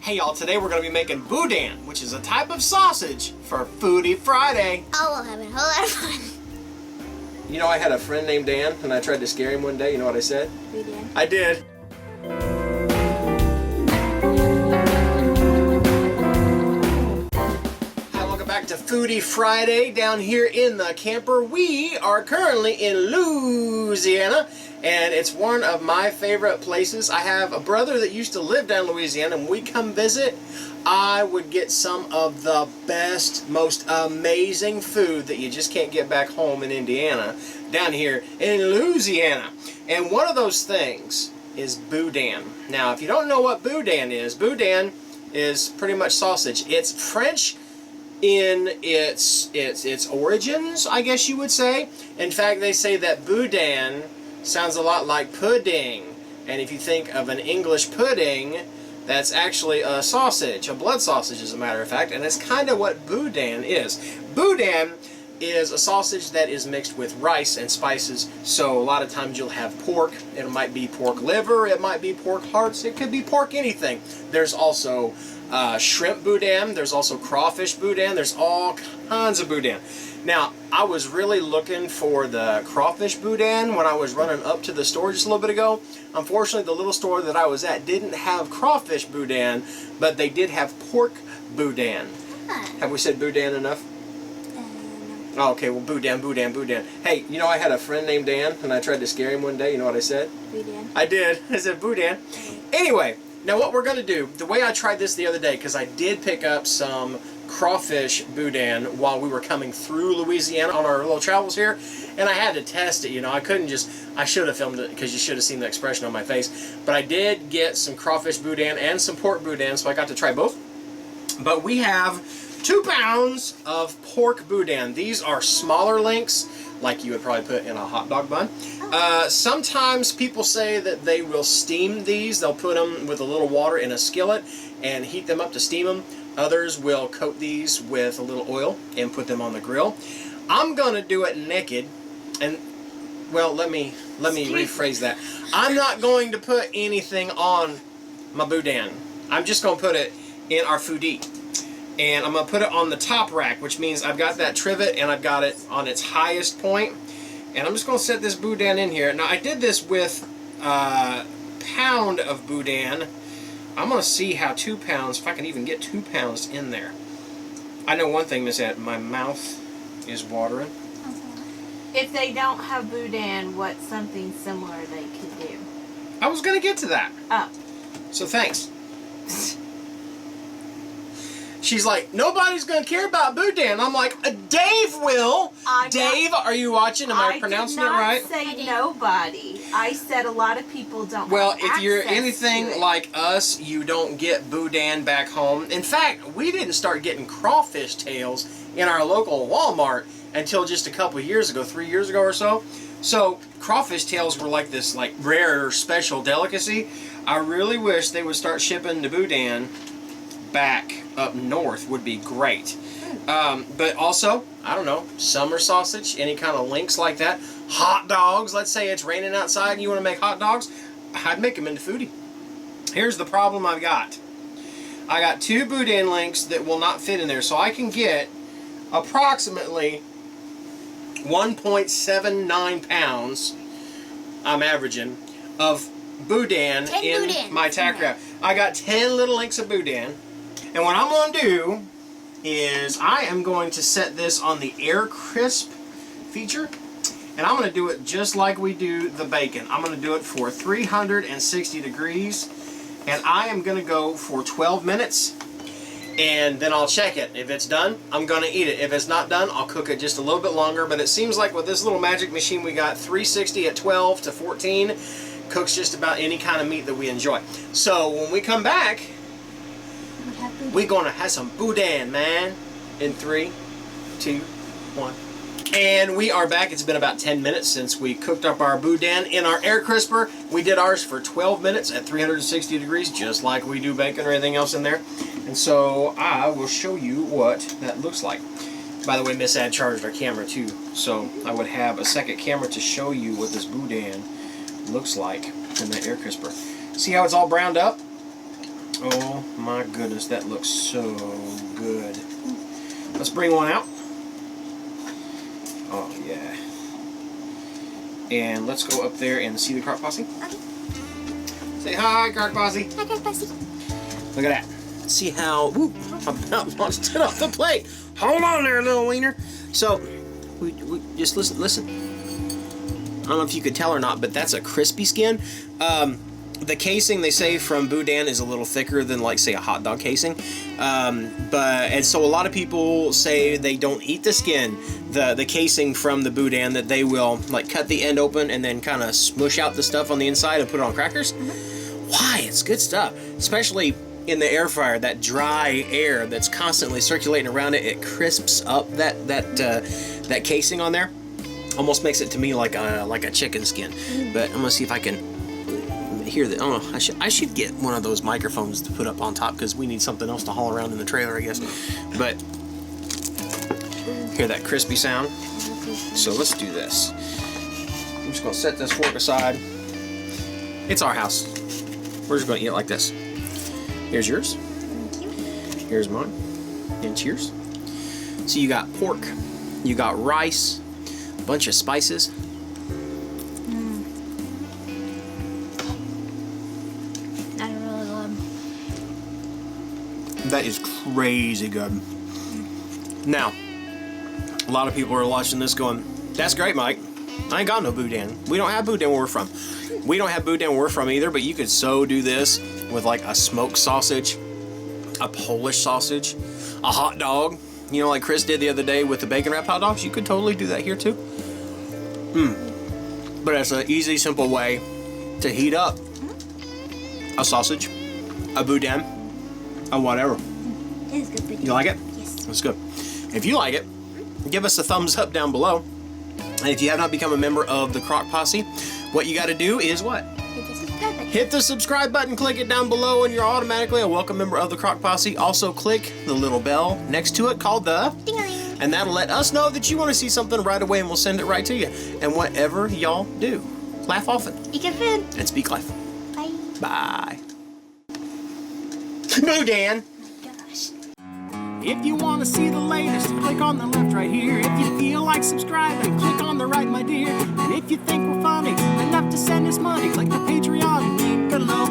Hey y'all, today we're going to be making Boudin, which is a type of sausage for Foodie Friday. Oh, we'll have a whole lot of fun. You know, I had a friend named Dan, and I tried to scare him one day. You know what I said? We did. I did. Hi, welcome back to Foodie Friday down here in the camper. We are currently in Louisiana, and it's one of my favorite places. I have a brother that used to live down in Louisiana, and when we come visit, I would get some of the best, most amazing food that you just can't get back home in Indiana, down here in Louisiana. And one of those things is Boudin. Now, if you don't know what Boudin is pretty much sausage. It's French in its origins, I guess you would say. In fact, they say that Boudin sounds a lot like pudding. And if you think of an English pudding, that's actually a sausage, a blood sausage as a matter of fact, and that's kind of what Boudin is. Boudin is a sausage that is mixed with rice and spices, so a lot of times you'll have pork. It might be pork liver, it might be pork hearts, it could be pork anything. There's also shrimp Boudin, there's also crawfish Boudin, there's all kinds of Boudin. Now, I was really looking for the crawfish Boudin when I was running up to the store just a little bit ago. Unfortunately, the little store that I was at didn't have crawfish Boudin, but they did have pork Boudin. Have we said Boudin enough? No. Oh, okay, well, Boudin. Hey, you know, I had a friend named Dan, and I tried to scare him one day. You know what I said? We did. I did. I said Boudin. Anyway, now what we're going to do, the way I tried this the other day, because I did pick up some crawfish Boudin while we were coming through Louisiana on our little travels here, and I had to test it. You know, I couldn't just, I should have filmed it because you should have seen the expression on my face, but I did get some crawfish Boudin and some pork Boudin, so I got to try both. But we have 2 pounds of pork Boudin. These are smaller links, like you would probably put in a hot dog bun. Sometimes people say that they will steam these. They'll put them with a little water in a skillet and heat them up to steam them. Others will coat these with a little oil and put them on the grill. I'm gonna do it naked, and well, let me rephrase that. I'm not going to put anything on my Boudin. I'm just gonna put it in our foodie, and I'm gonna put it on the top rack, which means I've got that trivet and I've got it on its highest point, and I'm just gonna set this Boudin in here. Now, I did this with a pound of Boudin. I'm going to see how 2 pounds, if I can even get 2 pounds in there. I know one thing, Miss Ed, my mouth is watering. If they don't have Boudin, what's something similar they could do? I was going to get to that. Oh. So thanks. She's like, nobody's going to care about Boudin. I'm like, Dave will. Dave, are you watching? Am I pronouncing it right? I did not say nobody. I said a lot of people don't Well, have if you're access anything to it. like us, you don't get Boudin back home. In fact, we didn't start getting crawfish tails in our local Walmart until just a couple years ago, 3 years ago or so. So crawfish tails were like this rare special delicacy. I really wish they would start shipping the Boudin back up north. Would be great. But also, I don't know, summer sausage, any kind of links like that. Hot dogs, let's say it's raining outside and you want to make hot dogs, I'd make them into Foodie. Here's the problem I've got. I got 2 Boudin links that will not fit in there, so I can get approximately 1.79 pounds, I'm averaging, of Boudin in my tack wrap. I got 10 little links of Boudin, and what I'm going to do is I am going to set this on the air crisp feature, and I'm going to do it just like we do the bacon. I'm going to do it for 360 degrees, and I am going to go for 12 minutes, and then I'll check it. If it's done, I'm going to eat it. If it's not done, I'll cook it just a little bit longer, but it seems like with this little magic machine we got, 360 at 12 to 14 cooks just about any kind of meat that we enjoy. So when we come back, we're going to have some Boudin, man. In 3, 2, 1. And we are back. It's been about 10 minutes since we cooked up our Boudin in our air crisper. We did ours for 12 minutes at 360 degrees, just like we do bacon or anything else in there. And so I will show you what that looks like. By the way, Miss Ad charged our camera too, so I would have a second camera to show you what this Boudin looks like in the air crisper. See how it's all browned up? Oh my goodness, that looks so good. Let's bring one out. Oh yeah. And let's go up there and see the Crock Posse. Okay. Say hi, Crock Posse. Hi, Crock Posse. Look at that. See how, whoop, I about launched it off the plate. Hold on there, little wiener. So, we just listen. I don't know if you could tell or not, but that's a crispy skin. The casing, they say, from Boudin is a little thicker than, like, say, a hot dog casing. And so a lot of people say they don't eat the skin, the casing from the Boudin, that they will, like, cut the end open and then kind of smush out the stuff on the inside and put it on crackers. Why? It's good stuff. Especially in the air fryer, that dry air that's constantly circulating around it, it crisps up that casing on there. Almost makes it to me like a chicken skin. But I'm gonna see if I can hear that. Oh, I should get one of those microphones to put up on top because we need something else to haul around in the trailer, I guess. But hear that crispy sound. So let's do this. I'm just gonna set this fork aside. It's our house. We're just gonna eat it like this. Here's yours. Thank you. Here's mine. And cheers. So you got pork, you got rice, a bunch of spices. I really love. That is crazy good. Now, a lot of people are watching this going, that's great, Mike. I ain't got no Boudin. We don't have Boudin where we're from. We don't have Boudin where we're from either, but you could so do this with like a smoked sausage, a Polish sausage, a hot dog. You know, like Cris did the other day with the bacon wrapped hot dogs. You could totally do that here too. But it's an easy, simple way to heat up a sausage, a Boudin, or whatever. It is good, but You like it? Yes. That's good. If you like it, give us a thumbs up down below. And if you have not become a member of the Crock Posse, what you got to do is what? Hit the subscribe button. Hit the subscribe button, click it down below, and you're automatically a welcome member of the Crock Posse. Also, click the little bell next to it called the... Ding-a-ling. And that'll let us know that you want to see something right away, and we'll send it right to you. And whatever y'all do, laugh often Eat good food. and speak life. Bye. Bye. Boudin. Gosh. If you want to see the latest, click on the left right here. If you feel like subscribing, click on the right, my dear. And if you think we're funny enough to send us money, click the Patreon link below.